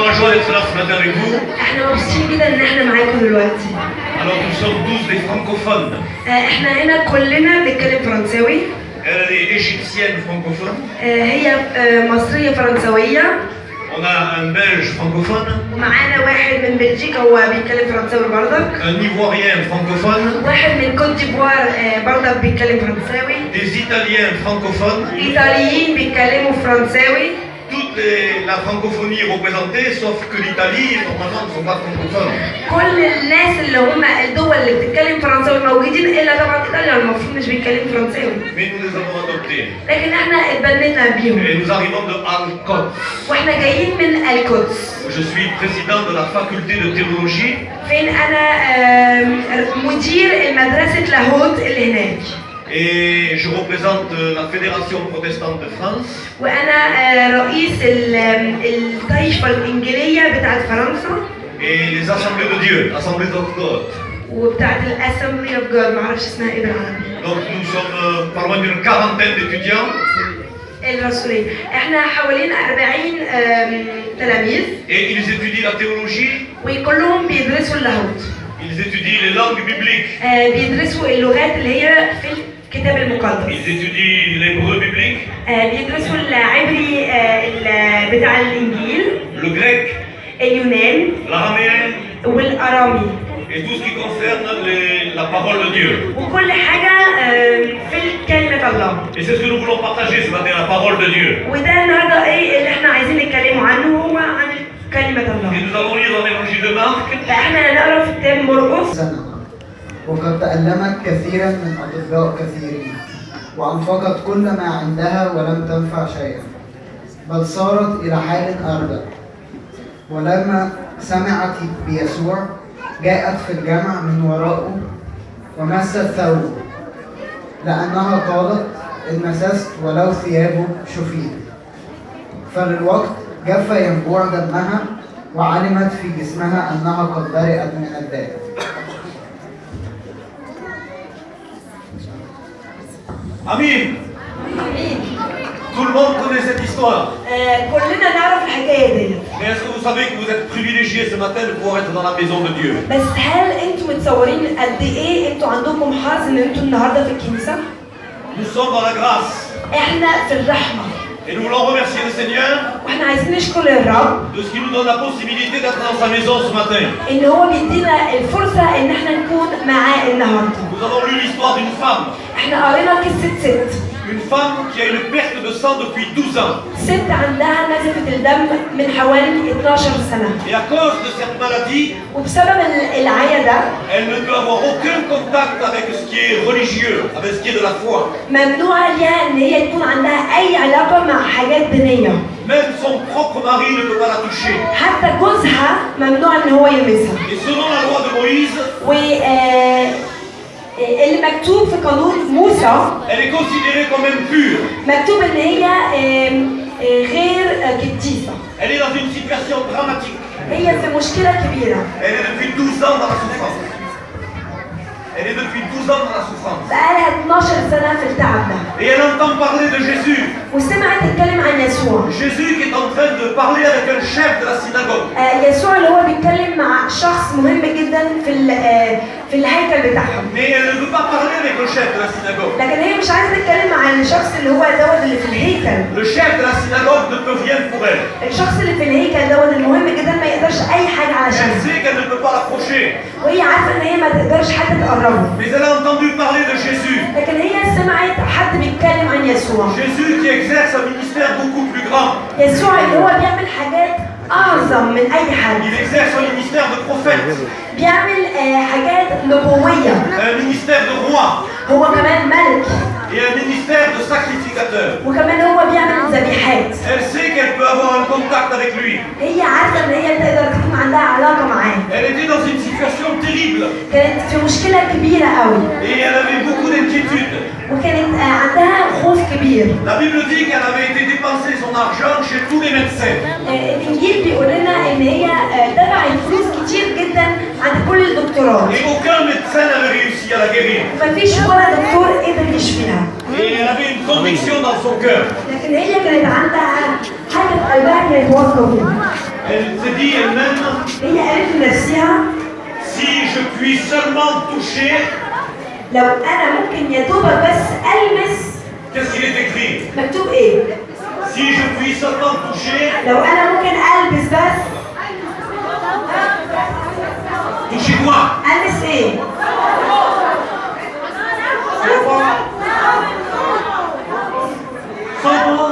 vraiment joie d'être là ce matin avec vous. احنا مبسوطين جدا ان احنا معاكم دلوقتي. Alors nous sommes tous des francophones. احنا هنا كلنا بنتكلم فرنساوي. Elle est égyptienne francophone. هي مصرية فرنسوية. On a un belge francophone. ومعانا واحد من بلجيكا هو بيتكلم فرنساوي برضك. Un ivoirien francophone. واحد من كوت ديفوار برضك بيتكلم فرنساوي. Des italiens francophones. ايطاليين بيتكلموا فرنساوي. Toute la francophonie est représentée, sauf que l'Italie, normalement, ne sont pas francophones. كل الناس اللي هم الدول اللي بتتكلم فرنساوي موجودين الا طبعا ايطاليا المفروض مش بيتكلم فرنساوي. Mais nous les avons adoptés. لكن احنا اتبنينا بيهم. Et nous arrivons de Al-Quds. واحنا جايين من القدس. Je suis président de la faculté de théologie. فين انا مدير المدرسة لاهوت اللي هناك. Et je représente la Fédération protestante de France. وانا رئيس الطائفة الانجيلية بتاعت فرنسا. Et les assemblées de Dieu, assemblées of God. وبتاعت الاسمبلي اوف جاد معرفش اسمها ايه بالعربي. Donc nous sommes pas loin d'une quarantaine d'étudiants. الرسولية. احنا حوالين 40 تلاميذ. Et ils étudient la théologie. وكلهم بيدرسوا اللاهوت. Ils étudient les langues bibliques. بيدرسوا اللغات اللي هي في الكتاب المقدس. Ils étudient l'hébreu biblique. بيدرسوا العبري بتاع الانجيل. Le grec. اليونان. L'araméen. والارامي. Et tout ce qui concerne la parole de Dieu. وكل حاجة في كلمة الله. Et c'est ce que nous voulons partager ce matin, la parole de Dieu. وده النهارده ايه اللي احنا عايزين نتكلموا عنه هو عن كلمة الله. Et nous allons lire dans l'évangile de Marc. فاحنا هنقرا في كتاب مرقس. وقد تألمت كثيرا من أطباء كثيرين وأنفقت كل ما عندها ولم تنفع شيئا بل صارت إلى حال أردى. ولما سمعت بيسوع جاءت في الجمع من وراءه ومست ثوبه لأنها قالت إن مسست ولو ثيابه شفيت. فللوقت جف ينبوع دمها وعلمت في جسمها أنها قد برئت من الداء. Amin. امين. Tout le monde connaît cette histoire. كلنا نعرف الحكاية دي. Mais est-ce que vous savez que vous êtes privilégiés ce matin de pouvoir être dans la maison de Dieu? بس هل انتوا متصورين قد ايه انتوا عندكم حظ ان انتوا النهارده في الكنيسة؟ Nous sommes dans la grâce. احنا في الرحمة. Et nous voulons remercier le Seigneur واحنا عايزين نشكر الرب de ce qu'il nous donne la possibilité d'être dans sa maison ce matin. ان هو بيدينا الفرصة ان احنا نكون معاه النهارده. Nous avons lu l'histoire d'une femme. احنا قرينا قصة ست. Une femme qui a une perte de sang depuis 12 ans. ست عندها نزفة الدم من حوالي 12 سنة. Et à cause de cette maladie, وبسبب العيا ده elle ne peut avoir aucun contact avec ce qui est religieux, avec ce qui est de la foi. ممنوع ليها ان هي يكون عندها اي علاقة مع حاجات دينية. Même son propre mari ne peut pas la toucher. حتى جوزها ممنوع ان هو يلمسها. Et selon la loi de Moïse, و اللي مكتوب في قانون موسى elle est considérée comme impure. مكتوب ان هي غير قديسة. Elle est dans une situation dramatique. هي في مشكلة كبيرة. Elle est depuis 12 ans dans la souffrance. Elle est depuis 12 ans dans la souffrance. بقالها 12 سنة في التعب ده. Et elle entend parler de Jésus. وسمعت تتكلم عن يسوع. Jésus qui est en train de parler avec un chef de la synagogue. يسوع اللي هو بيتكلم مع شخص مهم جدا في الهيكل بتاعهم. Mais elle ne veut pas parler avec le chef de la synagogue. لكن هي مش عايزة تتكلم مع الشخص اللي هو دوت اللي في الهيكل. Le chef de la synagogue ne peut rien pour elle. الشخص اللي في الهيكل دوت المهم جدا ما يقدرش أي حاجة علشان. Elle sait qu'elle ne peut pas l'approcher. وهي عارفة إن هي ما تقدرش حتى تقربه. Mais elle a entendu parler de Jésus. لكن هي سمعت حد بيتكلم عن يسوع. Jésus qui exerce un ministère beaucoup plus grand. يسوع اللي هو بيعمل حاجات أعظم من أي حد. Il exerce un ministère de prophète. بيعمل حاجات نبوية. Un ministère de roi. هو كمان ملك. Et un ministère de sacrificateur. وكمان هو بيعمل ذبيحات. Elle sait qu'elle peut avoir un contact avec lui. هي عارفة إن هي تقدر تكون عندها علاقة معاه. Elle était dans une situation terrible. كانت في مشكلة كبيرة قوي. Et elle avait beaucoup d'inquiétudes. وكانت عندها خوف كبير. La Bible dit qu'elle avait été dépenser son argent chez tous les médecins. الإنجيل بيقول لنا إن هي دفعت فلوس كتير جدا عند كل الدكتورات. Et aucun médecin n'avait réussi à la guérir. مفيش ولا دكتور قدر يشفيها. Et elle avait une conviction dans son cœur. لكن هي كانت عندها حاجة في قلبها كانت واثقة فيها. Elle s'est dit elle-même, هي قالت لنفسها si je puis seulement toucher, لو انا ممكن يا دوبك بس المس. qu'est-ce qu'il est écrit? مكتوب ايه؟ Si je puis seulement toucher, لو انا ممكن البس بس. toucher quoi? البس ايه؟ Sobre?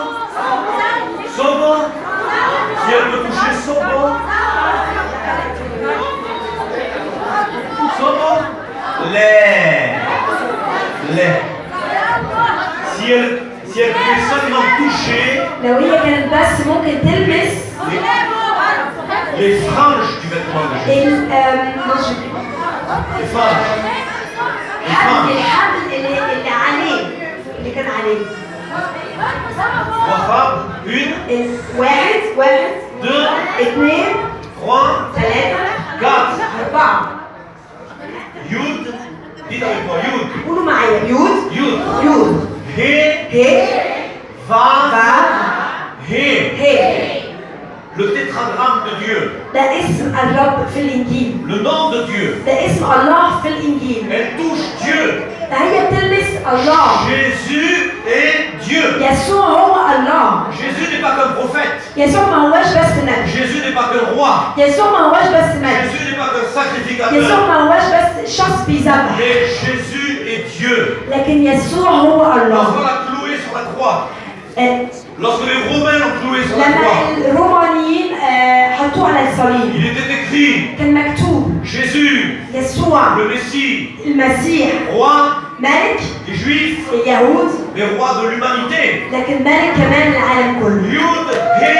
Sobre? Si elle peut toucher sobre? Sobre? Lait. Lait. Si elle pouvait seulement toucher لو هي كانت بس ممكن تلمس les franges du vêtement de Jésus. Les franges. Les franges. الحبل اللي عليه اللي كان عليه. Wahab, une, واحد deux, اثنين trois, ثلاثة quatre. أربعة. Yud, dites avec moi, Yud. قولوا معايا يود Yud. يود He, هي Vav, فا He. هي. Le tétragramme de Dieu. ده اسم الرب في الإنجيل. Le nom de Dieu. ده اسم الله في الإنجيل. Elle touche Dieu. ده هي بتلمس الله. Jésus est Dieu. يسوع هو الله. Jésus n'est pas qu'un prophète. يسوع ما هوش بس نبي. Jésus n'est pas qu'un roi. يسوع ما هوش بس ملك. Jésus n'est pas qu'un sacrificateur. يسوع ما هوش بس شخص بيذبح. Mais Jésus est Dieu. لكن يسوع هو Lorsqu'on الله. l'a cloué sur la croix, آه، lorsque les Romains l'ont cloué sur la لما croix, الرومانيين حطوه على الصليب il était écrit كان مكتوب Jésus, يسوع le Messie, المسيح roi ملك des Juifs, اليهود mais roi de l'humanité. لكن ملك كمان العالم كله. Yud, He,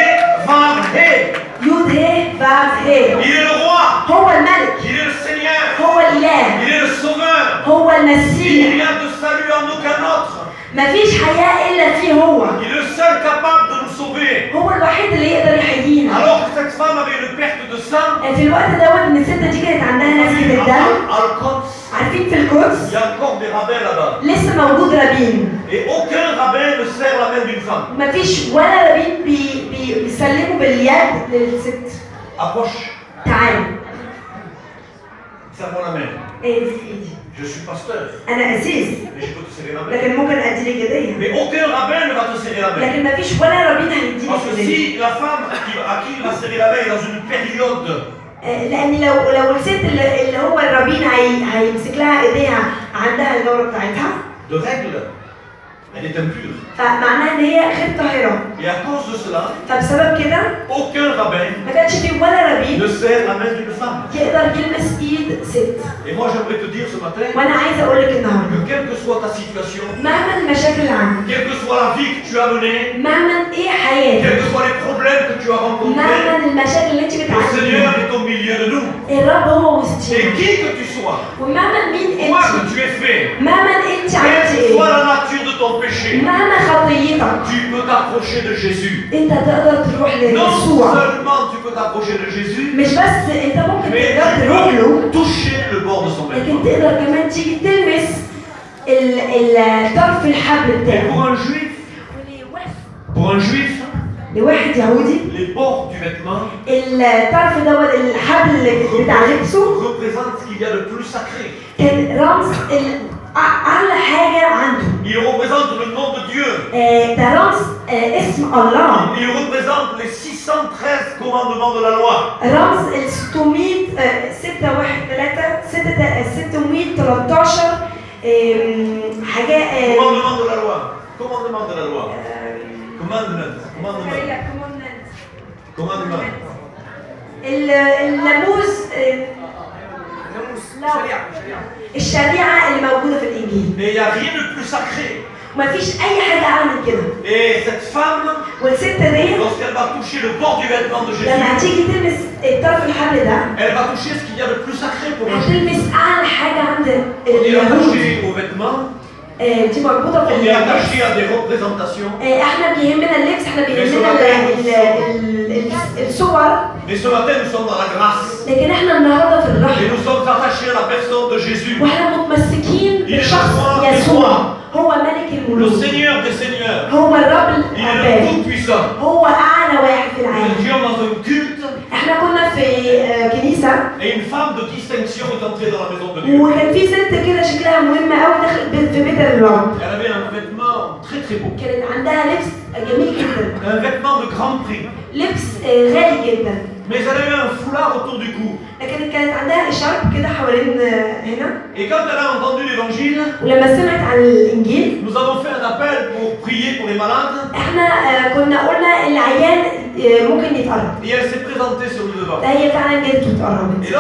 Vav, He. يود هي فاف هي. Il est le roi, هو الملك il est le Seigneur, هو الإله il est le Sauveur. هو Il المسيح. n'y a de salut en aucun autre. مفيش حياة إلا فيه هو. Il est le seul capable de nous sauver. هو الوحيد اللي يقدر يحيينا. Alors que cette femme avait une perte de sang, في الوقت دوت ان الست دي كانت عندها نزف الدم. عارفين في القدس il y a encore des rabbins là-bas. لسه موجود رابين. Et aucun rabbin ne serre la main d'une femme. مفيش ولا رابين بيسلموا باليد للست. Approche, تعالى. serre-moi la main. ايه دي في ايدي. Je suis pasteur, انا اسيس mais je peux te serrer la main. لكن ممكن ادي لك ايديا. Mais aucun rabbin ne va te serrer la main. لكن مفيش ولا رابين هيديك Parce que ايديا. si la femme à qui il va serrer la main est dans une période لان لو الست اللي هو الرابين هيمسك لها ايديها عندها الدوره بتاعتها de règles, elle est impure. فمعناها ان هي غير طاهره. Et à cause de cela, فبسبب كده aucun rabbin ما كانش في ولا رابين ne serre la main d'une femme. يقدر يلمس ايد ست. Et moi j'aimerais te dire ce matin وانا عايزه اقول لك النهارده que quelle que soit ta situation, مهما المشاكل اللي عندك، quelle que soit la vie que tu as menée, مهما ايه quels حياتك، que soient les problèmes que tu as rencontrés, مهما المشاكل اللي انت le بتعدي Seigneur فيها، est au milieu de nous. الرب هو Et وسطينا. qui que tu sois, ومهما مين quoi que انت، tu aies fait, مهما انت quelle عملتي que soit ايه، la nature de ton péché, مهما خطيتك، tu peux t'approcher de Jésus. انت تقدر تروح Non ليسوع. seulement tu peux t'approcher de Jésus, مش بس انت ممكن mais تقدر tu تروح له، peux toucher le bord de son لكن vêtement. تقدر كمان تيجي تلمس طرف الحبل Et بتاعه. pour un juif, لواحد يهودي les bords du vêtement الطرف دوت الحبل بتاع لبسه représentent ce qu'il y a de plus sacré. كان رمز أعلى حاجة عنده. Il représente le nom de Dieu. ده رمز اسم الله. Il représente les 613 commandements de la loi. رمز ال 600 613 حاجة. Commandement de la loi. Commandement de la loi. Commandement. Commandement. الناموس الشريعة اللي موجودة في الإنجيل. Mais il n'y a rien de plus sacré. ومفيش أي حاجة أعلى من كده. Et cette femme, والست دي lorsqu'elle va toucher le bord du vêtement de لما Jésus, هتيجي تلمس الطرف الحبل ده elle va toucher ce qu'il y a de plus sacré pour un juif. هتلمس أعلى حاجة عند On est اليهود. attaché aux vêtements, دي مربوطة في on est اللبس. attaché à des représentations. احنا بيهمنا اللبس، احنا بيهمنا الصور. Mais ce matin, nous sommes dans la grâce. لكن احنا النهارده في Et الرحمة. nous sommes attachés à la personne de Jésus. واحنا متمسكين بشخص يسوع. هو ملك Le الملوك. Seigneur des Seigneurs. هو الرب Il est le العباد. Tout-Puissant. هو أعلى واحد في Nous العالم. étions dans un culte في كنيسة et une femme de distinction est entrée dans la maison de Dieu. وكان في ست كده شكلها مهمة قوي دخلت في بيت الرب. Elle avait un vêtement très très beau, كانت عندها لبس جميل جدا. un vêtement de grand prix, لبس غالي جدا. mais elle avait un foulard autour du cou. لكن كانت عندها إشارب كده حوالين هنا. Et quand elle a entendu l'évangile, ولما سمعت عن الإنجيل nous avons fait un appel pour prier pour les malades, احنا كنا قلنا العيان ممكن يتقرب. et elle s'est présentée sur le devant. ده هي فعلا جت واتقربت. Et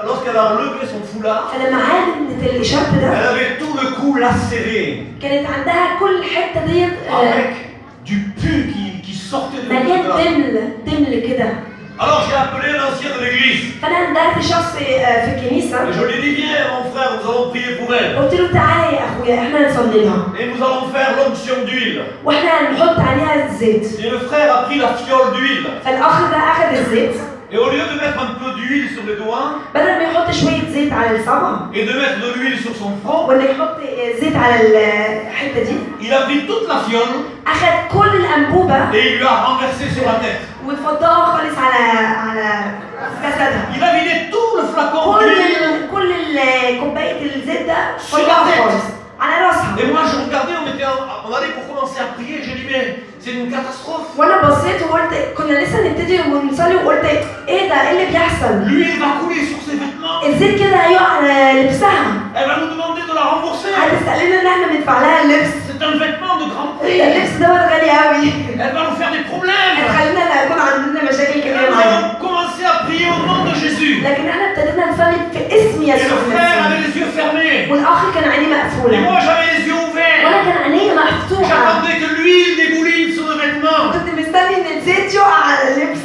lorsqu'elle a enlevé son foulard, فلما عادت الإشارب ده elle avait tout le cou lacéré, كانت عندها كل الحتة ديت avec du pu qui sortait de مليان l'intérieur. دمل كده. Alors j'ai appelé l'ancien de l'église. فانا ندهت شخص في الكنيسه Et je lui ai dit, viens mon frère, nous allons prier pour elle. قلت له تعالى يا اخويا احنا نصلي لها Et nous allons faire l'onction d'huile. واحنا هنحط عليها الزيت. Et le frère a pris la fiole d'huile. فالاخ ده اخذ الزيت Et au lieu de mettre un peu d'huile sur les doigts, بدل ما يحط شويه زيت على الصبع et de mettre de l'huile sur son front, ولا يحط زيت على الحته دي il a pris toute la fiole اخذ كل الانبوبه et il lui a renversé sur la tête. وفضاها خالص على جسدها. Il a vidé tout le flacon d'huile. كل كوبايه الزيت ده Sur la فضاها tête. خالص على راسها. Et moi je regardais, on allait pour commencer à prier, j'ai dit mais c'est une catastrophe. وانا بصيت وقلت كنا لسه نبتدي ونصلي وقلت ايه ده ايه اللي بيحصل؟ L'huile va couler sur ses vêtements. الزيت كده هيقع على لبسها. Elle va nous demander de la rembourser. هتسألنا ان احنا ندفع لها اللبس. C'est un vêtement de grand prix. اللبس ده غالي قوي. Elle va nous faire des problèmes. هتخلينا يكون عندنا مشاكل Et là, كبيره nous معاها. avons commencé à prier au nom de Jésus. لكن احنا ابتدينا نصلي في اسم Et يسوع le frère avait المسيح. les yeux fermés. والاخ كان عينيه Et مقفوله. moi j'avais les yeux ouverts. وانا كان عينيه مفتوحه. J'attendais que l'huile dégouline sur le vêtement. كنت مستني ان الزيت يقع على اللبس.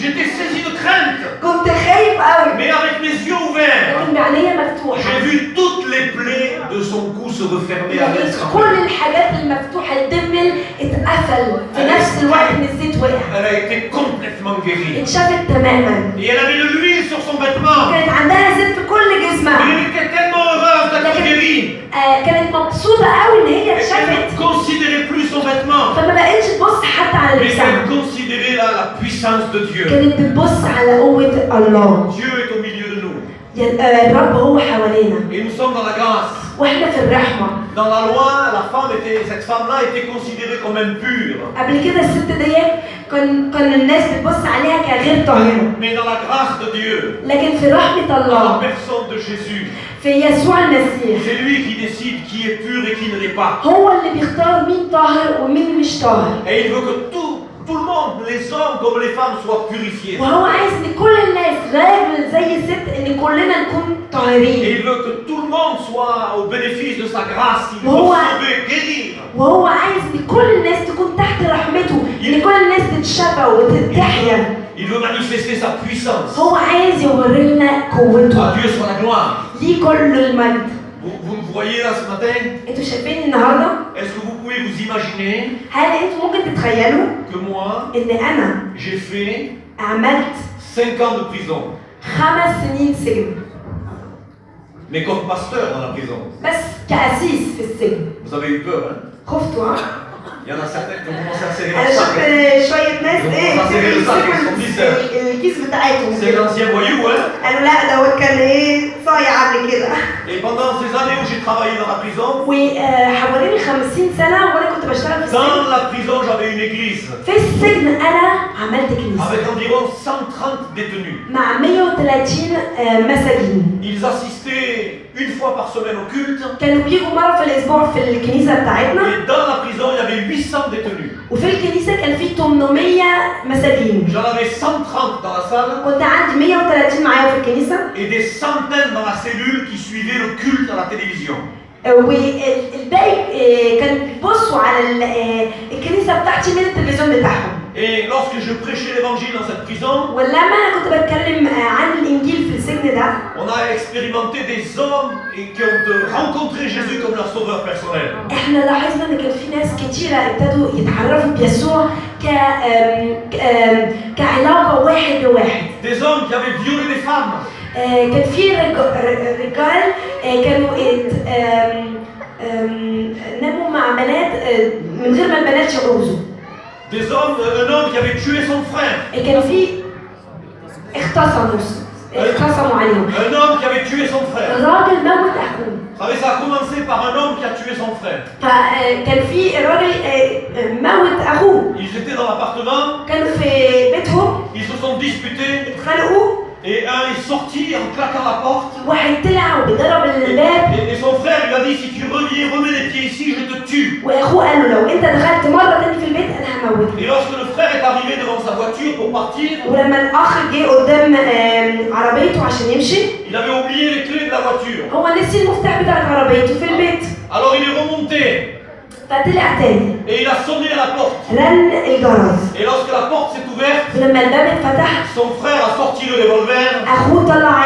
J'étais saisi de crainte. كنت خايف قوي. Mais avec mes yeux ouverts, لكن بعينيه مفتوحه. j'ai vu toutes les plaies de son cou se refermer à لقيت l'instant. كل الحاجات المفتوحه الدمل اتقفل في نفس الوقت ان الزيت وقع. Elle a été complètement guérie. اتشافت تماما. Et elle avait de l'huile sur son vêtement. كانت عندها زيت في كل Mais جسمها. elle était tellement heureuse d'être guérie. كانت مبسوطه قوي ان هي Elle اتشافت. ne considérait plus son vêtement. فما بقتش تبص حتى على Mais لبسها. elle considérait la puissance de Dieu. كانت بتبص على قوه الله. Dieu est au milieu de nous. الرب هو حوالينا. Et nous sommes dans la grâce. واحنا في الرحمه. Dans la loi, cette femme-là était considérée comme impure. قبل كده الست ديت كان الناس بتبص عليها كغير طاهره. Mais dans la grâce de Dieu, لكن في رحمه dans la الله personne de Jésus, في يسوع المسيح c'est lui qui décide qui est pur et qui ne l'est pas. هو اللي بيختار مين طاهر ومين مش طاهر. Et il veut que tout le monde, les hommes comme les femmes, soient purifiés. وهو عايز ان كل الناس راجل زي الست ان كلنا نكون Et طاهرين. il veut que tout le monde soit au bénéfice de sa grâce. Il veut هو- sauver, guérir. وهو عايز ان كل الناس تكون تحت رحمته، ان كل الناس تتشفى وتتحيا. Il veut manifester sa puissance. هو عايز يورينا قوته. À Dieu soit la gloire. ليه كل المجد. Vous me voyez là ce matin? انتوا شايفين النهارده؟ Est-ce que vous pouvez vous imaginer هل انتوا ممكن تتخيلوا que moi, ان انا j'ai fait عملت 5 ans de prison, 5 سنين سجن mais comme pasteur dans la prison? بس كأسيس في السجن؟ Vous avez eu peur, hein? خفتوا ها؟ Il y en a certains qui ont commencé à serrer انا le شفت sac. شويه ناس ايه يمسكوا الكيس بتاعتهم C'est l'ancien voyou, hein? قالوا لا دوت كان ايه صايع قبل كده. Et pendant ces années où j'ai travaillé dans la prison, وحوالي 50 سنه وانا كنت بشتغل في السجن. dans la prison, j'avais une église في السجن انا عملت كنيسه avec environ 130 détenus. مع 130 مساجين. Ils assistaient une fois par semaine au culte. كانوا بيجوا مره في الاسبوع في الكنيسه بتاعتنا. Et dans la prison, il y avait 800 détenus. وفي الكنيسه كان في 800 مساجين. J'en avais 130 dans la salle كنت عندي 130 معايا في الكنيسه. et des centaines dans la cellule qui suivaient le culte à la télévision. والباقي كانوا بيبصوا على الكنيسه بتاعتي من التلفزيون بتاعهم. Et lorsque je prêchais l'évangile dans cette prison, ولما انا كنت بتكلم عن الانجيل في السجن ده on a expérimenté des hommes qui ont rencontré Jésus comme leur sauveur personnel. احنا لاحظنا ان كان في ناس كتيره ابتدوا يتعرفوا بيسوع كعلاقه واحد بواحد. Des hommes qui avaient violé des femmes. كان في رجال كانوا ناموا مع بنات من غير ما البنات يعوزوا. Des hommes, un homme qui avait tué son frère. كان في اختصموا عليهم. Un homme qui avait tué son frère. راجل موت اخوه. Vous savez, ça a commencé par un homme qui a tué son frère. فكان في راجل موت اخوه. Ils étaient dans l'appartement. كانوا في بيتهم. Ils se sont disputés. اتخانقوا. Et un est sorti en claquant la porte. واحد طلع وبيضرب الباب. Et son frère lui a dit, si tu reviens, remets les pieds ici, je te tue. واخوه قال له لو انت دخلت مره تاني في البيت انا هموتك. Et lorsque le frère est arrivé devant sa voiture pour partir, ولما الاخ جه قدام عربيته عشان يمشي، il avait oublié les clés de la voiture. هو نسي المفتاح بتاعت عربيته في البيت. Alors il est remonté. فطلع تاني. Et il a sonné à la porte. رن الجرس. Et lorsque la porte s'est ouverte, ولما الباب اتفتح، son frère a sorti le revolver اخوه طلع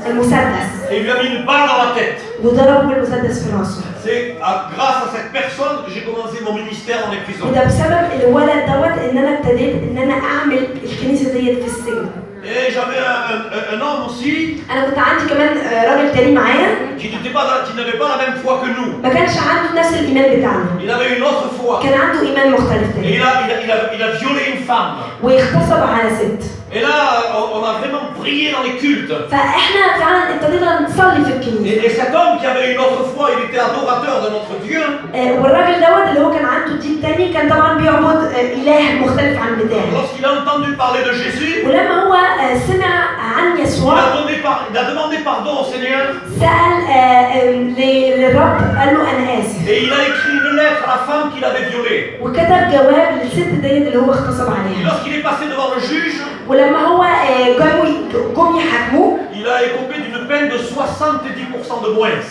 المسدس. et lui a mis une balle dans la tête. وضربه بالمسدس في راسه. C'est grâce à cette personne que j'ai commencé mon ministère dans les prisons. وده بسبب الولد دوت ان انا ابتديت ان انا اعمل الكنيسه ديت في السجن. Et j'avais un homme aussi انا كنت عندي كمان راجل تاني معايا qui n'avait pas la même foi que nous. ما كانش عنده نفس الايمان بتاعنا. Il avait une autre foi. كان عنده ايمان مختلف Et تاني. il a violé une femme. واغتصب على ست. Et là, on a vraiment prié dans les cultes. فاحنا فعلا ابتدينا نصلي في الكنيسه. Et cet homme qui avait une autre foi, il était adorateur de notre Dieu. والراجل دوت اللي هو كان عنده دين تاني كان طبعا بيعبد اله مختلف عن بتاعي. Lorsqu'il a entendu parler de Jésus, ولما هو سمع عن يسوع il a demandé pardon au Seigneur. سأل للرب قال له أنا آسف. Et il a écrit une lettre à la femme qu'il avait violée. وكتب جواب للست ديت اللي هو اغتصب Et عليها. lorsqu'il est passé devant le juge, ولما هو جم يحاكموه il a écopé d'une peine de 70% de moins.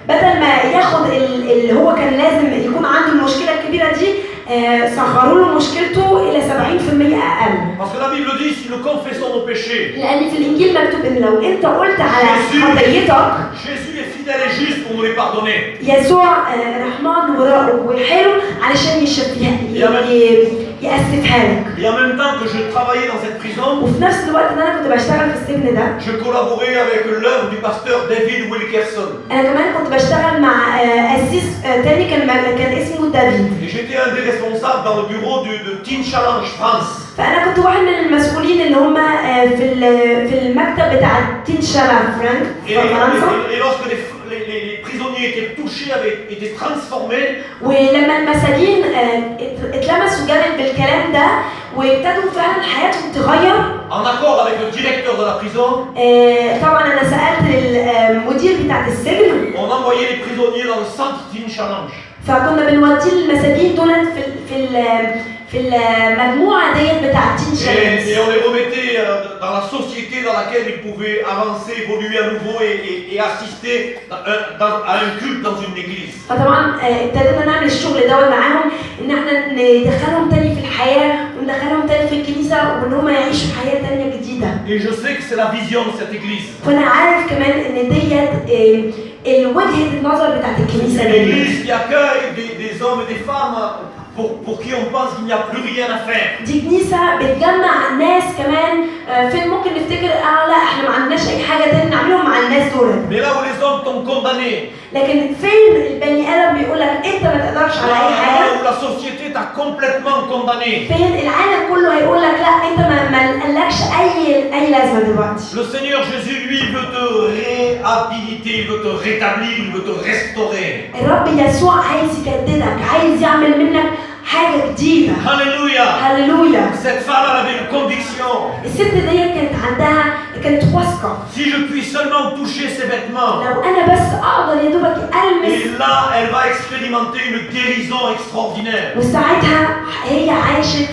بدل ما ياخد اللي هو كان لازم يكون عنده المشكلة الكبيرة دي صغروا له مشكلته إلى 70% أقل. Parce que la Bible dit, si nous confessons nos péchés, لأن في الإنجيل مكتوب إن لو أنت قلت على خطيتك Jésus est fidèle et juste pour nous les pardonner. يسوع رحمن وحلو علشان يأسفها لك. Et en même temps que je travaillais dans cette prison, وفي نفس الوقت ان انا كنت بشتغل في السجن ده، je collaborais avec l'œuvre du pasteur David Wilkerson. انا كمان كنت بشتغل مع قسيس تاني كان اسمه دافيد. Et j'étais un des responsables dans le bureau de Teen Challenge France. فانا كنت واحد من المسؤولين اللي هم في المكتب بتاع تين شالنج في فرنسا. Et lorsque les prisonniers étaient touchés, étaient transformés. ولما المساجين اتلمسوا جامد بالكلام ده وابتدوا فعلا حياتهم تغير. En accord avec le directeur de la prison. طبعا انا سالت المدير بتاع السجن. On envoyait les prisonniers dans le centre Teen Challenge. فكنا بنودي المساجين دول في المجموعه ديت بتاع تين شالنج. Et on les remettait dans la société dans laquelle ils pouvaient avancer, évoluer à nouveau et assister à un culte dans une église. فطبعا ابتدينا نعمل الشغل دوت معاهم ان احنا ندخلهم تاني في الحياه وندخلهم تاني في الكنيسه وان هم يعيشوا حياه تانيه جديده. Et je sais que c'est la vision de cette église. وانا عارف كمان ان ديت الوجهه النظر بتاعت الكنيسه Une دي. église qui accueille des hommes et des femmes pour qui on pense qu'il n'y a plus rien à faire. دي كنيسه بتجمع ناس كمان فين ممكن نفتكر لا احنا ما عندناش اي حاجه تاني نعملهم مع الناس دول. Mais là où les hommes t'ont condamné. لكن فين البني ادم بيقول لك انت ما تقدرش على اي حاجه. Là où la société t'a complètement condamné. فين العالم كله هيقول لك لا انت ما لكش اي لازمه دلوقتي. Le Seigneur Jésus lui veut te réhabiliter, il veut te rétablir, il veut te restaurer. الرب يسوع عايز يجددك، عايز يعمل منك حاجه جديده. Alléluia. هللويا. Cette femme elle avait une conviction. الست دي كانت واثقه. Si je puis seulement toucher ses vêtements. لو انا بس اقدر يا دوبك المس. Et là elle va expérimenter une guérison extraordinaire. وساعتها هي عاشت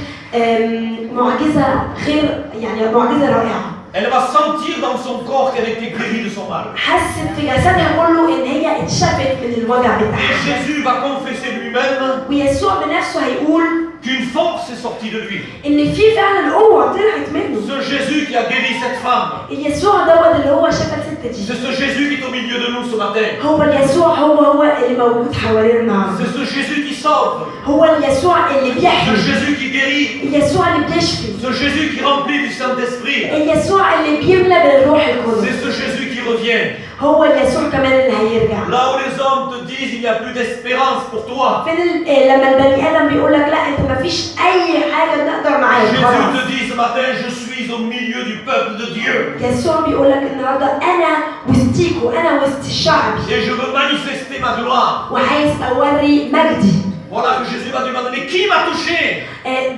معجزه غير يعني معجزه رائعه. Elle va sentir dans son corps qu'elle était guérie de son mal. حست في جسدها كله ان هي اتشفت من الوجع Et بتاعها. Jésus va confesser lui-même ويسوع بنفسه هيقول qu'une force est sortie de lui. ان في فعلا قوه طلعت منه. Ce Jésus qui a guéri cette femme. يسوع دوت اللي هو شفى الست دي. C'est ce Jésus qui est au milieu de nous ce matin. هو اليسوع هو اللي موجود حوالينا النهارده. C'est ce Jésus qui sauve. هو اليسوع اللي Ce بيحيي. Jésus qui guérit. اليسوع اللي بيشفي. Ce Jésus qui remplit du Saint-Esprit. اليسوع اللي بيملى بالروح القدس. C'est ce Jésus qui revient. هو اليسوع كمان اللي هيرجع. Là où les hommes te disent il n'y n'y a plus d'espérance pour toi. فين لما البني ادم بيقول لك لا انت مفيش اي حاجه نقدر معاك Jésus خلاص. te dit ce matin, je suis au milieu du peuple de Dieu. يسوع بيقول لك النهارده انا وسطيكوا، انا وسط الشعب، Et je veux manifester ma gloire. وعايز اوري مجدي. Voilà que Jésus va demander, mais qui m'a touché?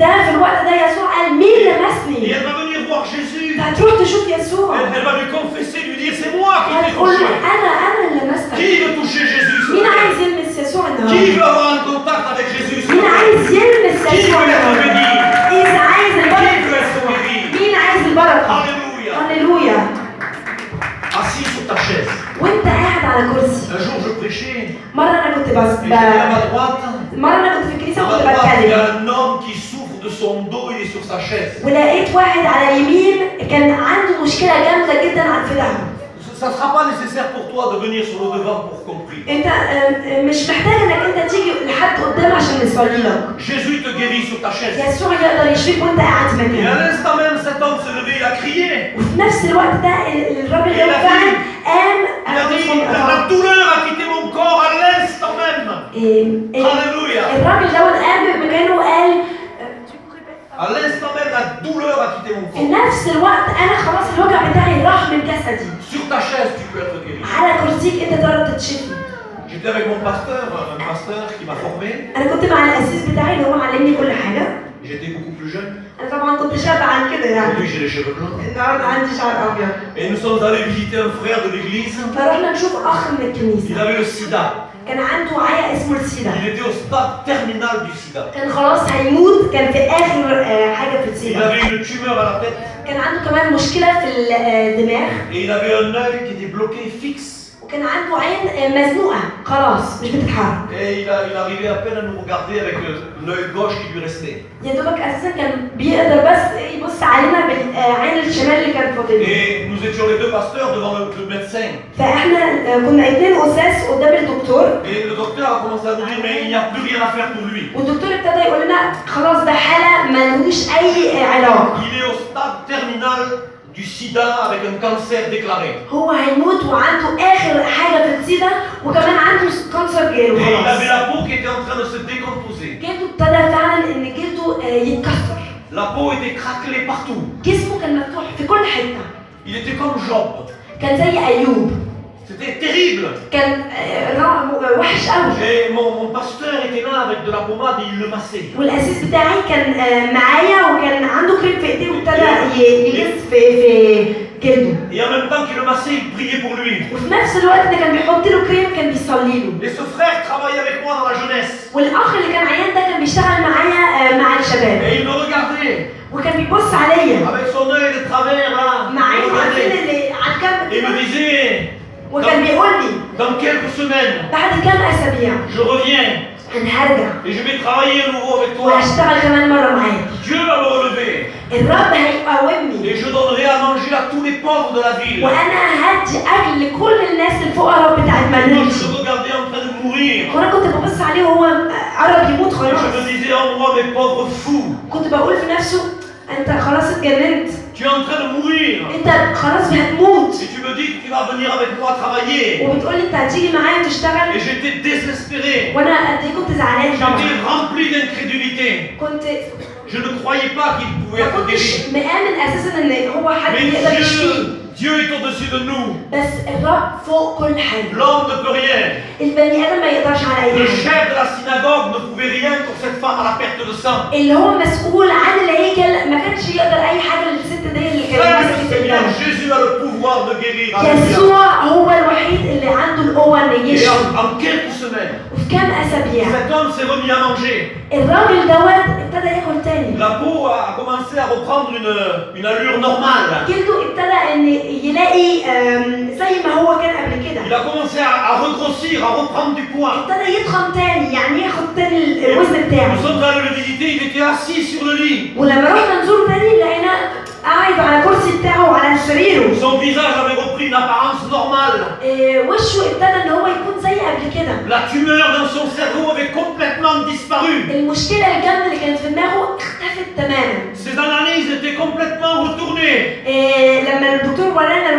ده في الوقت ده يسوع قال مين Et لمسني؟ elle va venir voir Jésus. هتروح تشوف يسوع، Elle va lui confesser, lui dire, c'est moi qui t'ai هتقول له touché. انا اللي لمستك. Qui veut toucher Jésus ce مين matin? عايز يلمس يسوع Qui النهارده؟ veut avoir un contact avec Jésus ce مين matin? عايز يلمس Qui يسوع veut être النهارده؟ béni? إذا عايز Qui البركة veut être guéri? مين عايز البركة؟ Alléluia. هللويا. Assis sur ta chaise. وانت قاعد على كرسي. Un jour je prêchais. مرة أنا كنت Et j'étais à ma droite. مرة أنا كنت في الكنيسة À ma وكنت droite, il y بتكلم. a un homme qui souffre de son dos, il est sur sa chaise. ولقيت واحد على اليمين كان عنده مشكلة جامدة جدا على الفخذ. Ça ne sera pas nécessaire pour toi de venir sur le devant pour qu'on prie. انت مش محتاج انك انت تيجي لحد قدام عشان نصلي لك. Jésus te guérit sur ta chaise. يسوع يقدر يشفيك وانت قاعد Et à مكانك. l'instant même, cet homme s'est levé, il a crié. وفي نفس الوقت ده الراجل ده فعلا قام Il a dit, la douleur a quitté mon corps à l'instant même. Alléluia. الراجل ده قام مكانه وقال À l'instant même, la douleur a quitté mon في corps. نفس الوقت انا خلاص الوجع بتاعي راح من جسدي. Sur ta chaise, tu peux être guéri. على كرسيك انت تقدر تتشفي. J'étais avec mon pasteur, un pasteur qui m'a formé. انا كنت مع الاسيس بتاعي اللي هو علمني كل حاجه. J'étais beaucoup plus jeune. انا طبعا كنت شاب عن كده يعني. Aujourd'hui, j'ai les cheveux blancs. النهارده عندي شعر ابيض. Et nous sommes allés visiter un frère de l'église. فرحنا نشوف اخ من Il الكنيسه avait le sida. كان عنده عيا اسمه السيدا. Il était au stade terminal du sida. كان خلاص هيموت، كان في اخر حاجه في Il السيدا. avait une tumeur à la tête. كان عنده كمان مشكله في الدماغ. Et il avait un œil qui était bloqué fixe. وكان عنده عين مزنوقه خلاص مش بتتحرك. Et il arrivait à peine à nous regarder avec l'œil gauche qui lui restait. يا دوبك اساسا كان بيقدر بس يبص علينا بالعين الشمال اللي كان فاضل. Et nous étions les deux pasteurs devant le médecin. فاحنا كنا اتنين اساس قدام الدكتور. Et le docteur a commencé à nous dire mais il n'y a plus rien à faire pour lui. والدكتور ابتدى يقول لنا خلاص ده حاله ملوش اي علاج. Il est au stade terminal du sida avec un cancer déclaré. هو هيموت وعنده اخر حاجه في السيدا وكمان عنده كانسر Et جاله il خلاص. avait la peau qui était en train de se décomposer. جلده ابتدى فعلا ان جلده يتكسر. La peau était craquelée partout. جسمه كان مفتوح في كل حته. Il était comme Job. كان زي ايوب. C'était terrible. كان وحش قوي. Et mon pasteur était là avec de la pommade et il le massait. والاسيس بتاعي كان معايا وكان عنده كريم في ايديه وابتدى يجس في جلده. Et en même temps qu'il le massait, il priait pour lui. وفي نفس الوقت ده كان بيحط له كريم كان بيصلي له. Et ce frère travaillait avec moi dans la jeunesse. والاخ اللي كان عيان ده كان بيشتغل معايا مع الشباب. Et il me regardait. وكان بيبص عليا. Avec son œil de travers là. مع Il عينه me عارفين regardait. اللي على الجنب Et il me كده. disait. وكان بيقول لي Dans quelques semaines, بعد كام اسابيع je reviens. انا هرجع Et je vais travailler à nouveau avec toi. وهشتغل كمان مره معاك. Dieu va me relever. الرب هيقومني. Et je donnerai à manger à tous les pauvres de la ville. وانا هدي اكل لكل الناس الفقراء بتاعت Moi, مدينتي. je le regardais en train de mourir. وانا كنت ببص عليه وهو قرب يموت Et خلاص. je me disais, oh moi, mes pauvres fous. كنت بقول في نفسه انت خلاص اتجننت. Tu es en train de mourir. انت خلاص هتموت. Et tu me dis que tu vas venir avec moi travailler. وبتقول لي انت هتيجي معايا Et تشتغل. j'étais désespéré. وانا قد ايه كنت زعلان طبعا. J'étais rempli d'incrédulité. كنت Je ne croyais pas qu'il pouvait ما être كنتش guéri. مآمن اساسا ان هو حد Mais يقدر يشفيه. Dieu est au-dessus de nous. بس الرب فوق كل حاجه. L'homme ne peut rien. البني ادم ما يقدرش على اي Le حاجه. chef de la synagogue ne pouvait rien pour cette femme à la perte de sang. اللي هو مسؤول عن الهيكل ما كانش يقدر اي حاجه للست دي اللي كانت Seul le ماسكه Seigneur الدم. Jésus a le pouvoir de guérir. Alléluia. يسوع هو الوحيد اللي عنده القوه انه Et يشفي. en quelques semaines, وفي كام اسابيع cet homme s'est remis à manger. الراجل دوت ابتدى ياكل تاني. La peau a commencé à reprendre une allure normale. جلده ابتدى ان يلاقي زي ما هو كان قبل Il كده. a commencé à regrossir, à reprendre du poids. ابتدى يتخن تاني يعني ياخد تاني الوزن Nous بتاعه. sommes allés le visiter, il était assis sur le lit. ولما رحنا نزوره تاني لقينا قاعد على الكرسي بتاعه وعلى سريره. Son visage avait repris une apparence normale. وشه ابتدى ان هو يكون زي قبل كده. La tumeur dans son cerveau avait complètement disparu. المشكله الجامده اللي كانت في دماغه اختفت تماما. Ses analyses étaient complètement retournées. لما الدكتور ورانا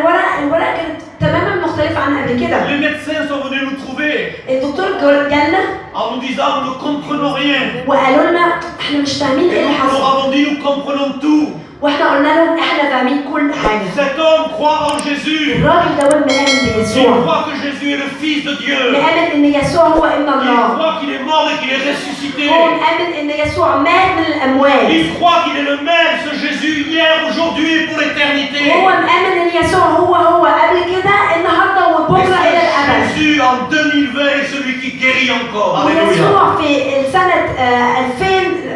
الورق كانت تماما مختلفه عن قبل كده. Les médecins sont venus nous trouver arrivé الدكتور جالنا en nous disant nous ne comprenons rien. وقالوا لنا احنا مش فاهمين Et ايه اللي nous leur حصل، avons dit nous comprenons tout. واحنا قلنا لهم احنا فاهمين كل حاجه. Cet homme croit en Jésus. الراجل ده مآمن Il بيسوع، croit que Jésus est le Fils de Dieu. مآمن ان يسوع هو ابن Il الله، croit qu'il est mort et qu'il est ressuscité. هو مآمن ان يسوع مات من الاموات، Il croit qu'il est le même, ce Jésus, hier, aujourd'hui et pour l'éternité. هو مآمن ان يسوع هو قبل كده النهارده Et وبكره الى ce الابد. Jésus en 2020 est celui qui guérit encore. Alléluia. ويسوع في سنة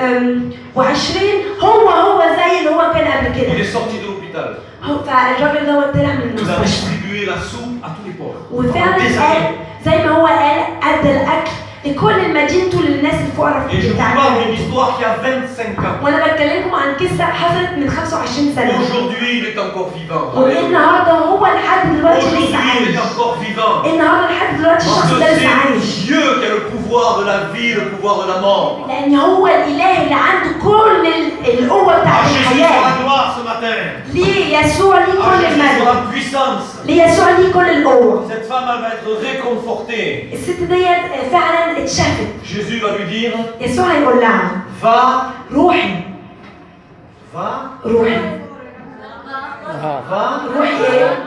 2020 هو زي اللي هو كان قبل Il كده. est sorti de l'hôpital. فالراجل دوت طلع من Il a المستشفى distribué la soupe à tous les pauvres. وفعلا Des قال années. زي ما هو قال ادى الاكل لكل المدينته للناس الفقراء Et je vous بتاعته. parle d'une histoire qui a 25 ans. وانا بتكلمكم عن قصه حصلت من 25 سنه، Aujourd'hui, il est encore vivant. Alléluia. والنهارده هو لحد دلوقتي لسه Aujourd'hui, il est عايش. encore vivant. النهارده لحد دلوقتي Parce الشخص que ده لسه c'est عايش، Dieu qui a le pouvoir de la vie, le pouvoir de la mort. لان هو الاله اللي عنده كل القوه À بتاعت Jésus sur الحياه. la gloire ce matin. ليه يسوع ليه À كل Jésus sur المجد، la puissance. ليسوع ليه كل القوه. Cette femme elle va être réconfortée. الست ديت فعلا اتشافت. Jésus va lui dire, يسوع هيقول لها va, روحي va, روحي va, روحي ايه؟